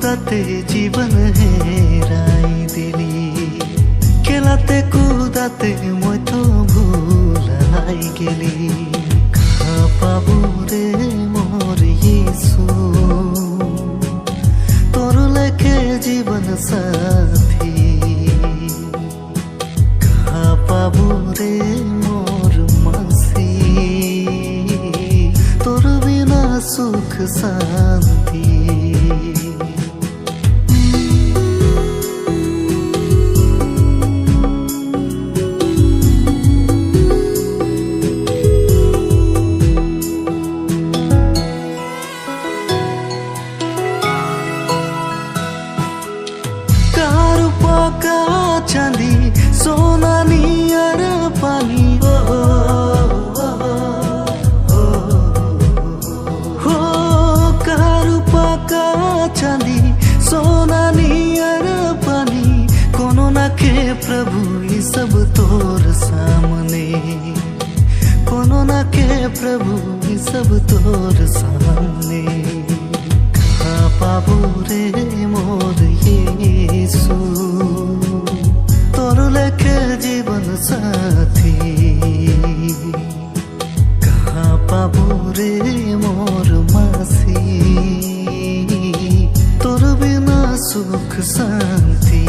কূদাতে জীবন হেরাই দিলি, খেলাতে কূদাতে মই তো ভুলাই গেলি। খা পাবো রে মোর ইয়েসু, তোর লেখে জীবন সাথী। খা পাবো রে মোর মাসি, তোর বিনা সুখ শান্তি। चांदी सोना नियर पानी हो, कारू पाका चांदी सोना नियर पानी। कोनो ना के प्रभु ये सब तोर सामने, कोनो ना के प्रभु ये सब तोर सामने। खा पाबो रे मोर यीशु, তোর লেখে জীবন সাথী। কাহা পাবো রে মোর মাসি, তোর বিনা সুখ শান্তি।